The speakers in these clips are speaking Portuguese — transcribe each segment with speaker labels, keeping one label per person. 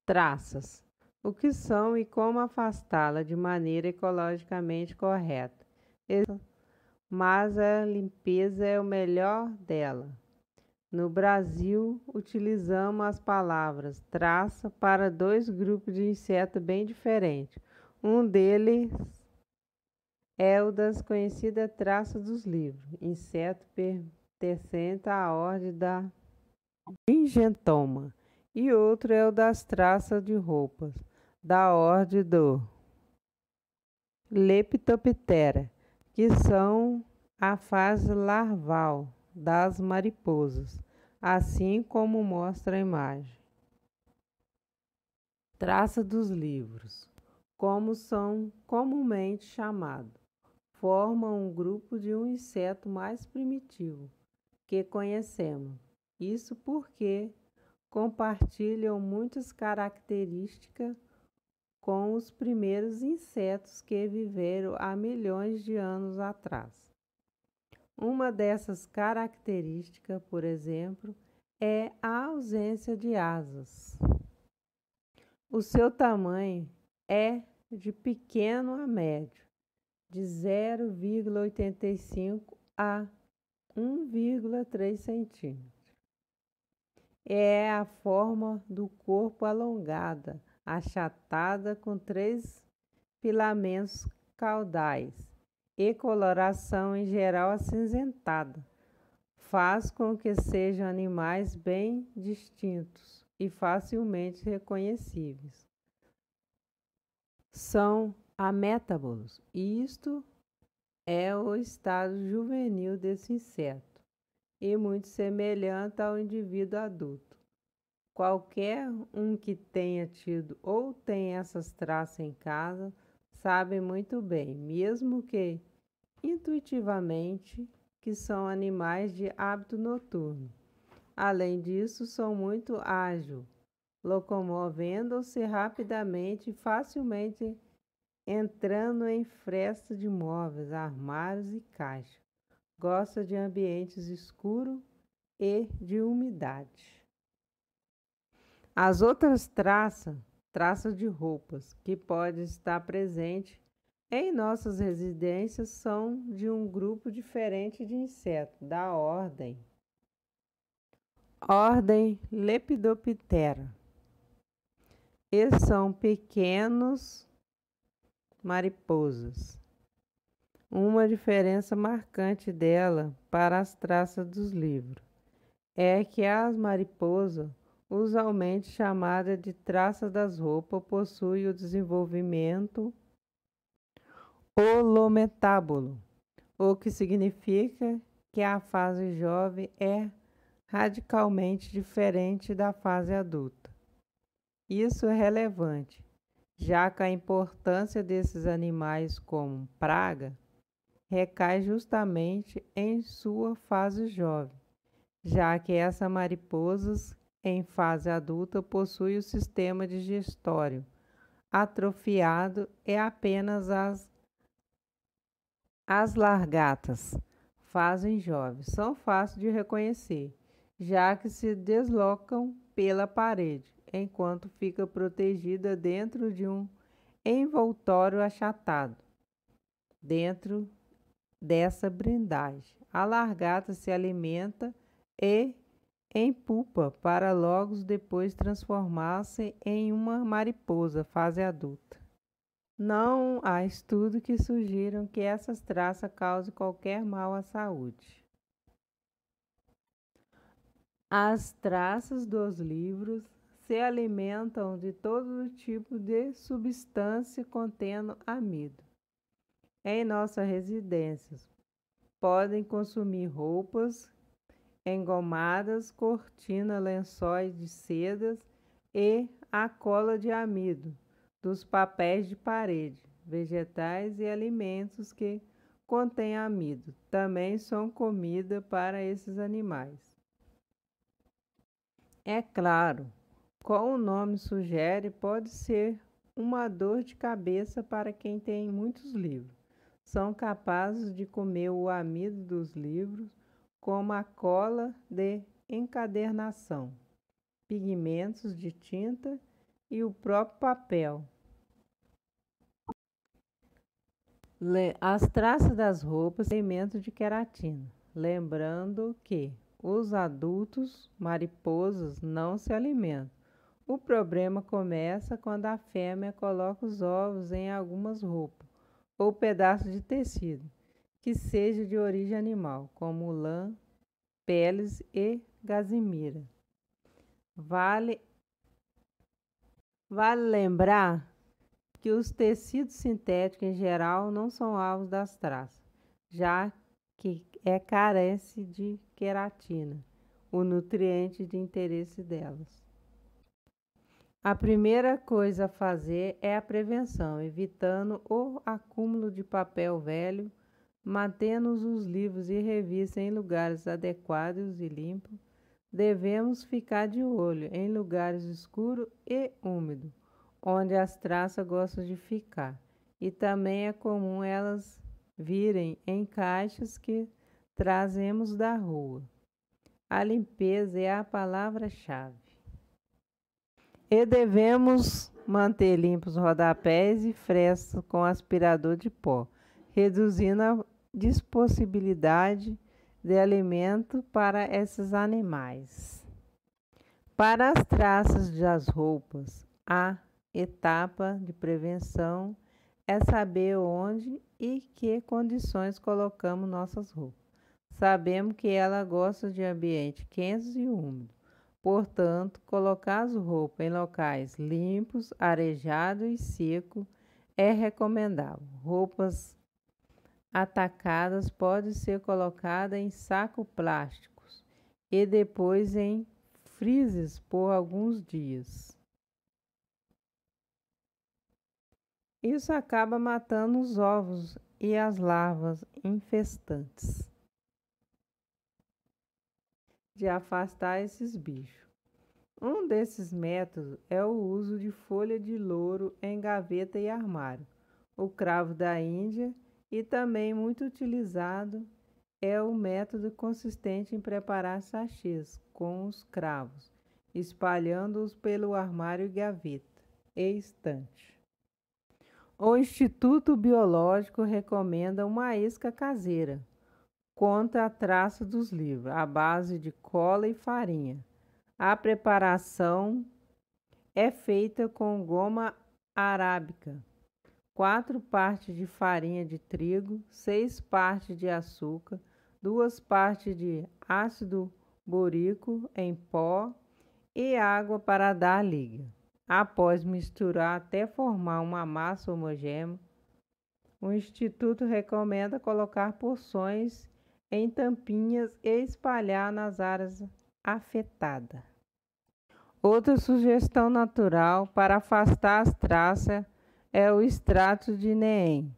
Speaker 1: Traças. O que são e como afastá-la de maneira ecologicamente correta. Mas a limpeza é o melhor dela. No Brasil, utilizamos as palavras traça para dois grupos de insetos bem diferentes. Um deles é o das conhecidas traças dos livros, inseto pertencente à ordem da Gingentoma, e outro é o das traças de roupas, da ordem do Lepidoptera, que são a fase larval das mariposas, assim como mostra a imagem. Traça dos livros, como são comumente chamados, formam um grupo de um inseto mais primitivo que conhecemos. Isso porque compartilham muitas características com os primeiros insetos que viveram há milhões de anos atrás. Uma dessas características, por exemplo, é a ausência de asas. O seu tamanho é de pequeno a médio, de 0,85 a 1,3 centímetros. É a forma do corpo alongada, achatada, com 3 filamentos caudais e coloração em geral acinzentada. Faz com que sejam animais bem distintos e facilmente reconhecíveis. São amétabolos, e isto é o estado juvenil desse inseto, e muito semelhante ao indivíduo adulto. Qualquer um que tenha tido ou tenha essas traças em casa sabe muito bem, mesmo que intuitivamente, que são animais de hábito noturno. Além disso, são muito ágeis, locomovendo-se rapidamente e facilmente, entrando em frestas de móveis, armários e caixas. Gosta de ambientes escuros e de umidade. As outras traças de roupas, que podem estar presentes em nossas residências, são de um grupo diferente de insetos, da ordem Lepidoptera. E são pequenos mariposas. Uma diferença marcante dela para as traças dos livros é que as mariposas, usualmente chamada de traça das roupas, possui o desenvolvimento holometábolo, o que significa que a fase jovem é radicalmente diferente da fase adulta. Isso é relevante, já que a importância desses animais como praga recai justamente em sua fase jovem, já que essas mariposas em fase adulta possuem o sistema digestório atrofiado e apenas as largatas, fazem jovens, são fáceis de reconhecer, já que se deslocam pela parede, enquanto fica protegida dentro de um envoltório achatado. Dentro dessa blindagem, a largata se alimenta e em pupa para logo depois transformar-se em uma mariposa fase adulta. Não há estudos que sugiram que essas traças causem qualquer mal à saúde. As traças dos livros se alimentam de todo tipo de substância contendo amido. Em nossas residências, podem consumir roupas engomadas, cortinas, lençóis de sedas e a cola de amido dos papéis de parede. Vegetais e alimentos que contêm amido também são comida para esses animais. É claro, como o nome sugere, pode ser uma dor de cabeça para quem tem muitos livros. São capazes de comer o amido dos livros, como a cola de encadernação, pigmentos de tinta e o próprio papel. As traças das roupas têm alimento de queratina, lembrando que os adultos mariposas não se alimentam. O problema começa quando a fêmea coloca os ovos em algumas roupas ou pedaços de tecido que seja de origem animal, como lã, peles e gazimira. Vale lembrar que os tecidos sintéticos em geral não são alvos das traças, já que carece de queratina, o nutriente de interesse delas. A primeira coisa a fazer é a prevenção, evitando o acúmulo de papel velho, mantendo os livros e revistas em lugares adequados e limpos. Devemos ficar de olho em lugares escuros e úmidos, onde as traças gostam de ficar. E também é comum elas virem em caixas que trazemos da rua. A limpeza é a palavra-chave. E devemos manter limpos rodapés e frestas com aspirador de pó, reduzindo a disponibilidade de alimento para esses animais. Para as traças das roupas, a etapa de prevenção é saber onde e que condições colocamos nossas roupas. Sabemos que ela gosta de ambiente quente e úmido. Portanto, colocar as roupas em locais limpos, arejados e secos é recomendável. Roupas atacadas podem ser colocadas em sacos plásticos e depois em freezers por alguns dias. Isso acaba matando os ovos e as larvas infestantes. De afastar esses bichos. Um desses métodos é o uso de folha de louro em gaveta e armário. O cravo da Índia e também muito utilizado é o método consistente em preparar sachês com os cravos, espalhando-os pelo armário e gaveta e estante. O Instituto Biológico recomenda uma isca caseira contra a traça dos livros, à base de cola e farinha. A preparação é feita com goma arábica, 4 partes de farinha de trigo, 6 partes de açúcar, 2 partes de ácido bórico em pó e água para dar liga. Após misturar até formar uma massa homogênea, o Instituto recomenda colocar porções em tampinhas e espalhar nas áreas afetadas. Outra sugestão natural para afastar as traças é o extrato de NEEM,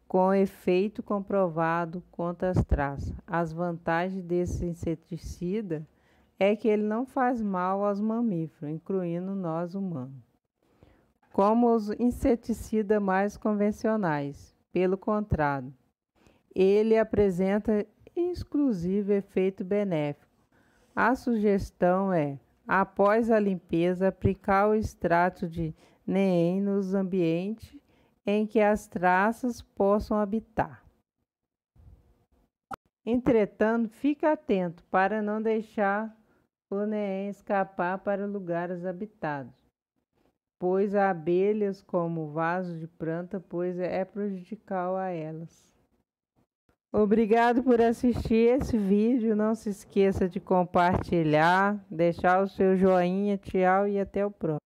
Speaker 1: com efeito comprovado contra as traças. As vantagens desse inseticida é que ele não faz mal aos mamíferos, incluindo nós humanos, como os inseticidas mais convencionais. Pelo contrário, ele apresenta exclusivo efeito benéfico. A sugestão é, após a limpeza, aplicar o extrato de NEEM nos ambientes em que as traças possam habitar. Entretanto, fique atento para não deixar o NEEM escapar para lugares habitados, pois há abelhas como vaso de planta, pois é prejudicial a elas. Obrigado por assistir esse vídeo. Não se esqueça de compartilhar, deixar o seu joinha. Tchau e até o próximo.